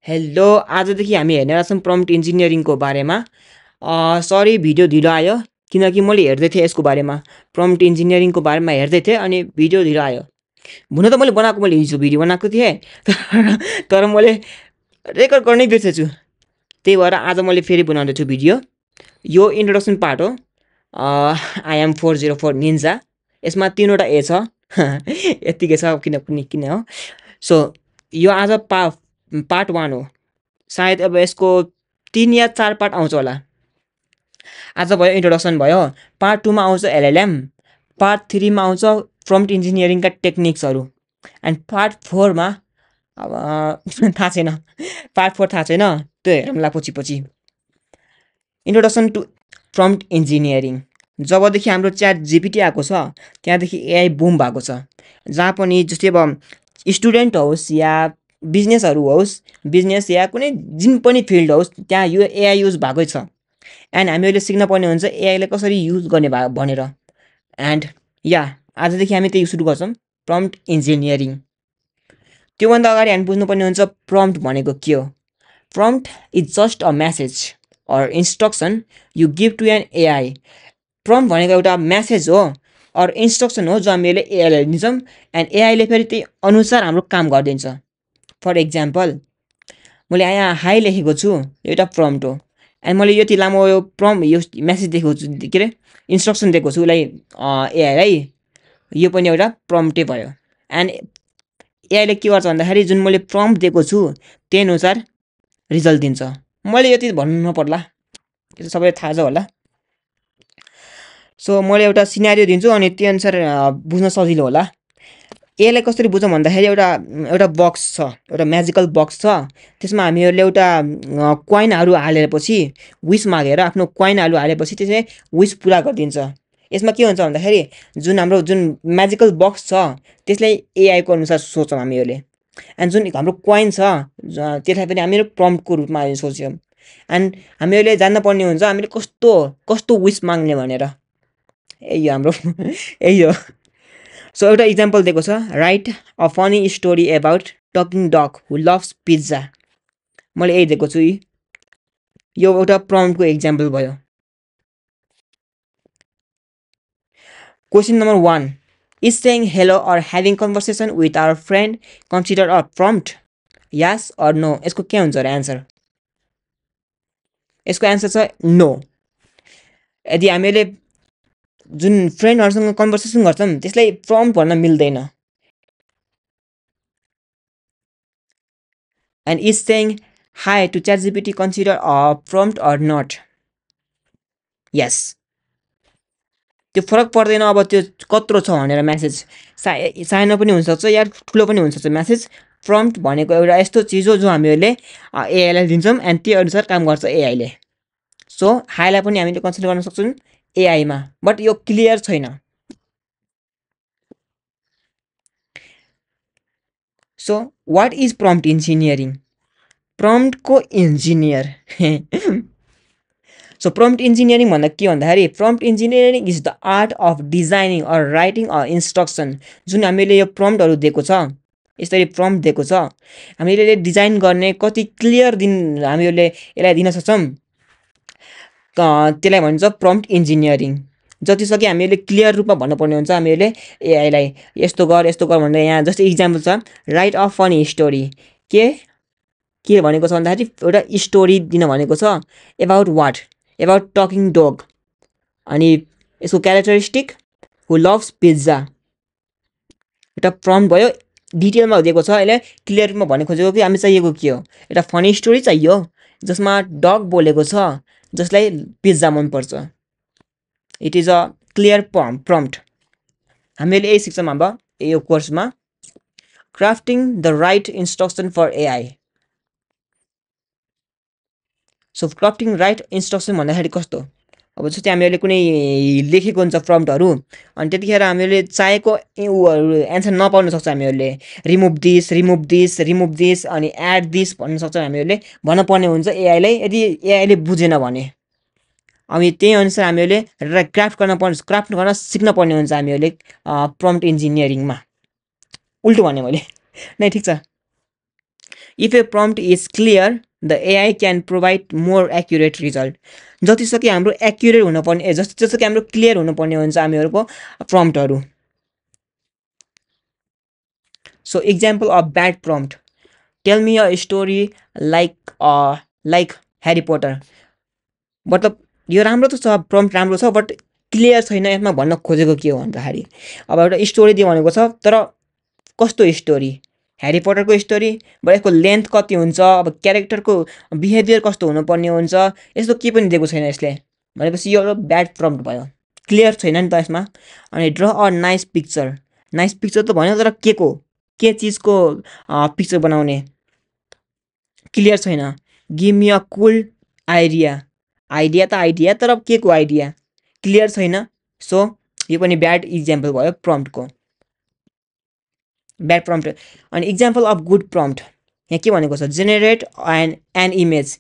Hello आजदेखि हामी हेर्नेला छौँ प्रम्प्ट इन्जिनियरिङको बारेमा। सरी भिडियो ढिलो आयो किनकि मैले हेर्दै थिएँ यसको बारेमा, प्रम्प्ट इन्जिनियरिङको बारेमा हेर्दै थिएँ अनि भिडियो ढिलो आयो। हुन त मैले हिजो भिडियो बनाएको थिएँ तर मैले रेकर्ड गर्नै बिर्सेछु। त्यही भएर आज मैले फेरि बनाउँदैछु भिडियो। यो इन्ट्रोडक्सन पार्ट हो। I am 404 ninja. यसमा 3वटा ए छ यत्तिकै छ किन हो। सो यो आज पार्ट 1 हो। सायद अब यसको 3 या 4 पार्ट आउँछ होला। आज भयो इन्ट्रोडक्सन भयो, पार्ट 2 मा आउँछ एलएलएम, पार्ट 3 मा आउँछ प्रम्प्ट इन्जिनियरिङका टेक्निक्सहरू, एन्ड पार्ट 4 मा अब थाहा छैन, पार्ट 4 थाहा छैन, त्यो हेरौँला पछि। Introduction to prompt engineering. जबदेखि हाम्रो च्याट जिपिटी आएको छ त्यहाँदेखि एआई बुम भएको छ। जहाँ पनि जस्तै अब स्टुडेन्ट होस् या बिजनेसहरू होस्, बिजनेस या कुनै जुन पनि फिल्ड होस् त्यहाँ यो एआई युज भएकै छ। एन्ड हामीले सिक्न पर्ने हुन्छ एआईलाई कसरी युज गर्ने भनेर। एन्ड या आजदेखि हामी त्यही सुरु गर्छौँ, प्रम्प्ट इन्जिनियरिङ। त्योभन्दा अगाडि हामी बुझ्नुपर्ने हुन्छ प्रम्प्ट भनेको के हो। Prompt is just a message or instruction you give to an AI. Prompt भनेको एउटा मेसेज हो अर इन्स्ट्रक्सन हो जो हामीले एआईलाई दिन्छौँ, एन्ड एआईले फेरि त्यही अनुसार हाम्रो काम गरिदिन्छ। फर एक्जाम्पल, मैले यहाँ हाई लेखेको छु, एउटा प्रम्प्ट हो। एन्ड मैले यति लामो यो मेसेज दिएको छु, के अरे इन्स्ट्रक्सन दिएको छु उसलाई, एआईलाई, यो पनि एउटा प्रम्प्टै भयो। एन्ड एआईले के गर्छ भन्दाखेरि जुन मैले प्रम्प्ट दिएको छु त्यही अनुसार रिजल्ट दिन्छ। मैले यति भन्नु नपर्ला, यो सबैलाई थाहा छ होला। सो मैले एउटा सिनारियो दिन्छु अनि त्यो अनुसार बुझ्न सजिलो होला। एआईलाई कसरी बुझौँ भन्दाखेरि एउटा बक्स छ, एउटा म्याजिकल बक्स छ। त्यसमा हामीहरूले एउटा कोइनहरू हालेपछि, विस मागेर आफ्नो कोइनहरू हालेपछि त्यसले विस पुरा गरिदिन्छ। यसमा के हुन्छ भन्दाखेरि जुन म्याजिकल बक्स छ त्यसलाई एआईको अनुसार सोच्छौँ हामीहरूले। एन्ड जुन हाम्रो कोइन छ त्यसलाई पनि हामीले प्रम्प्टको रूपमा सोच्छौँ। एन्ड हामीहरूले जान्नुपर्ने हुन्छ हामीले कस्तो विस माग्ने भनेर। यही हो हाम्रो यही हो। सो एउटा इक्जाम्पल दिएको छ, write a funny story about talking dog who loves pizza. मैले यही दिएको छु, यो एउटा प्रम्प्टको इक्जाम्पल भयो। Question number 1, is saying hello or having conversation with our friend consider a prompt, yes or no. यसको के हुन्छ र एन्सर? यसको एन्सर छ नो। यदि हामीले जुन फ्रेन्डहरूसँग कन्भर्सेसन गर्छौँ त्यसलाई प्रम्प्ट भन्न मिल्दैन। And is saying hi to ChatGPT consider a prompt or not, yes. त्यो फरक पर्दैन अब त्यो कत्रो छ भनेर मेसेज, सानो पनि हुनसक्छ या ठुलो पनि हुनसक्छ मेसेज। प्रम्प्ट भनेको एउटा यस्तो चिज हो जो हामीहरूले एआईलाई दिन्छौँ एन्ड त्यो अनुसार काम गर्छ एआईले। सो हाईलाई पनि हामीले कन्सिडर गर्न सक्छौँ एआईमा, बट यो क्लियर छैन। So what is prompt engineering? प्रम्प्टको इन्जिनियर सो प्रम्प्ट इन्जिनियरिङ भन्दा के भन्दाखेरि prompt engineering is the art of designing or writing a instruction. जुन हामीले यो प्रम्प्टहरू दिएको छ, यसरी प्रम्प्ट दिएको छ, हामीले डिजाइन गर्ने कति क्लियर हामीहरूले यसलाई दिन सक्छौँ, त्यसलाई भन्छ प्रम्प्ट इन्जिनियरिङ। जति सक्यो हामीले क्लियर रूपमा भन्नुपर्ने हुन्छ हामीहरूले एआईलाई, यस्तो गर भनेर। यहाँ जस्तै इक्जाम्पल छ, राइट अ फनी स्टोरी। के भनेको छ भन्दाखेरि एउटा स्टोरी दिन भनेको छ, एबाउट वाट, एबाउट टकिङ डग। अनि यसको क्यारेक्टरिस्टिक हु लभ्स पिज्जा, एउटा प्रम्प्ट भयो, डिटेलमा दिएको छ। यसले क्लियर रूपमा भन्नु खोजेको कि हामी चाहिएको के हो, एउटा फनी स्टोरी चाहियो जसमा डग बोलेको छ जसलाई पिज्जा मनपर्छ। It is a clear prompt. हामीले यही सिक्छौँ अब यो कोर्समा, crafting the right instruction for AI. So crafting right instruction भन्दाखेरि कस्तो, अब जस्तै हामीहरूले कुनै लेखेको हुन्छ प्रम्प्टहरू, अनि त्यतिखेर हामीले चाहेको एन्सर नपाउन सक्छ। हामीहरूले रिमुभ दिस अनि एड दिस भन्न सक्छौँ। हामीहरूले भन्नुपर्ने हुन्छ एआईलाई, यदि एआईले बुझेन भने। अनि त्यही अनुसार हामीहरूले क्राफ्ट गर्न सिक्न पर्ने हुन्छ हामीहरूले प्रम्प्ट इन्जिनियरिङमा। उल्टो भने मैले नै, ठिक छ। If a prompt is clear the AI can provide more accurate result. जतिसक्यो हाम्रो एक्युरेट हुनुपर्ने जतिसक्यो हाम्रो क्लियर हुनुपर्ने हुन्छ हामीहरूको प्रम्प्टहरू। So example of bad prompt, tell me a story like Harry Potter. मतलब यो राम्रो त छ, प्रम्प्ट राम्रो छ, बट क्लियर छैन यसमा भन्न खोजेको के हो भन्दाखेरि। अब एउटा स्टोरी दियो भनेको छ, तर कस्तो स्टोरी, ह्यारी पोटरको स्टोरी, अब यसको लेन्थ कति हुन्छ, अब क्यारेक्टरको बिहेभियर कस्तो हुनुपर्ने हुन्छ, यस्तो के पनि दिएको छैन यसले भनेपछि यो एउटा ब्याड प्रम्प्ट भयो, क्लियर छैन नि त यसमा। अनि draw a nice picture, nice picture त भन्यो तर के चिजको पिक्चर बनाउने, क्लियर छैन। Give me a cool idea, idea त आइडिया तर के को आइडिया, क्लियर छैन। सो यो पनि ब्याड इक्जाम्पल भयो प्रम्प्टको, ब्याड प्रम्प्ट। अनि इक्जाम्पल अफ गुड प्रम्प्ट, यहाँ के भनेको छ, जेनेरेट एन इमेज,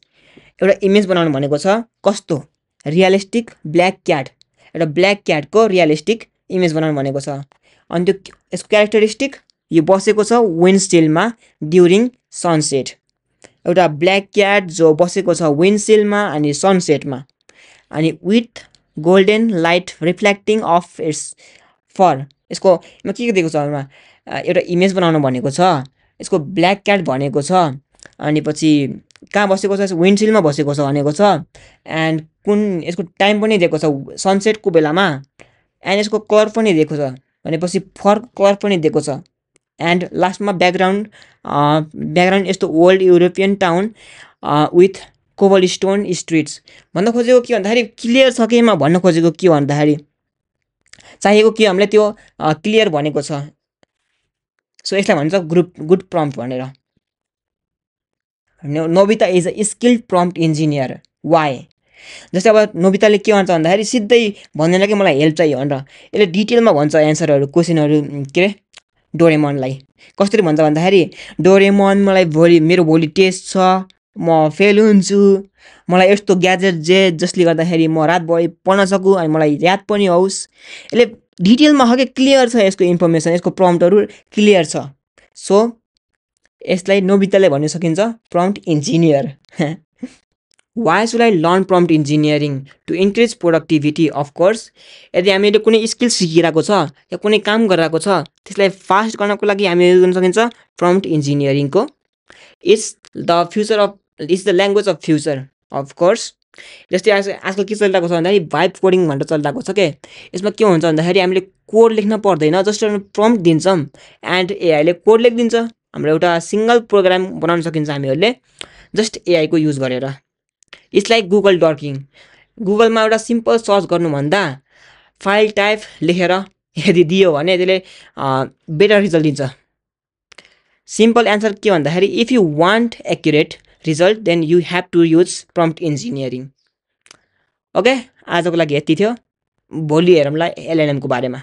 एउटा इमेज बनाउनु भनेको छ, कस्तो, रियलिस्टिक ब्ल्याक क्याट, एउटा ब्ल्याक क्याटको रियलिस्टिक इमेज बनाउनु भनेको छ। अनि त्यो यसको क्यारेक्टरिस्टिक, यो बसेको छ विन्डसिल्डमा ड्युरिङ सनसेट, एउटा ब्ल्याक क्याट जो बसेको छ विन्डसिल्डमा अनि सनसेटमा, अनि with golden light reflecting off its fur. यसको के दिएको छ हामीमा, एउटा इमेज बनाउनु भनेको छ, यसको ब्ल्याक क्याट भनेको छ, अनि पछि कहाँ बसेको छ, विन्डसिल्डमा बसेको छ भनेको छ, एन्ड कुन यसको टाइम पनि दिएको छ सनसेटको बेलामा, एन्ड यसको कलर पनि दिएको छ भनेपछि फर कलर पनि दिएको छ, एन्ड लास्टमा ब्याकग्राउन्ड यस्तो old European town with cobblestone streets. भन्न खोजेको के भन्दाखेरि क्लियर छ केमा भन्न खोजेको के भन्दाखेरि चाहिएको के हामीलाई त्यो क्लियर भनेको छ। सो यसलाई भन्छ गुड प्रम्प्ट भनेर। Nobita is a skilled prompt engineer, why. जस्तै अब नोबिताले के भन्छ भन्दाखेरि सिधै भन्दैन कि मलाई हेल्प चाहियो भनेर, यसले डिटेलमा भन्छ एन्सरहरू क्वेसनहरू के अरे डोरेमनलाई। कसरी भन्छ भन्दाखेरि डोरेमन मलाई मेरो भोलि टेस्ट छ, म फेल हुन्छु, मलाई यस्तो ग्याजेट जसले गर्दाखेरि म रातभरि पढ्न सकूँ अनि मलाई याद पनि होस्। यसले डिटेलमा हो कि क्लियर छ, यसको इन्फर्मेसन यसको प्रम्प्टहरू क्लियर छ। सो यसलाई नोबिताले भन्न सकिन्छ prompt engineer. Why should I learn prompt engineering to increase productivity. Of course यदि हामीले कुनै स्किल सिकिरहेको छ या कुनै काम गरिरहेको छ त्यसलाई फास्ट गर्नको लागि हामीले गर्न सकिन्छ प्रम्प्ट इन्जिनियरिङको। It's the language of future. Of course जस्तै आजकल के चलिरहेको छ भन्दाखेरि भाइब कोडिङ भनेर चलिरहेको छ के। यसमा के हुन्छ भन्दाखेरि हामीले कोड लेख्न पर्दैन, जस्ट प्रम्प्ट दिन्छौँ एन्ड एआईले कोड लेखिदिन्छ। हाम्रो एउटा सिङ्गल प्रोग्राम बनाउन सकिन्छ हामीहरूले जस्ट एआईको युज गरेर। इट्स लाइक गुगल डकिङ, गुगलमा एउटा सिम्पल सर्च गर्नुभन्दा फाइल टाइप लेखेर यदि दियो भने त्यसले बेटर रिजल्ट दिन्छ। सिम्पल एन्सर के भन्दाखेरि if you want accurate result then you have to use prompt engineering. Okay, आजको लागि यति थियो, भोलि हेरौँला एलएनएमको बारेमा।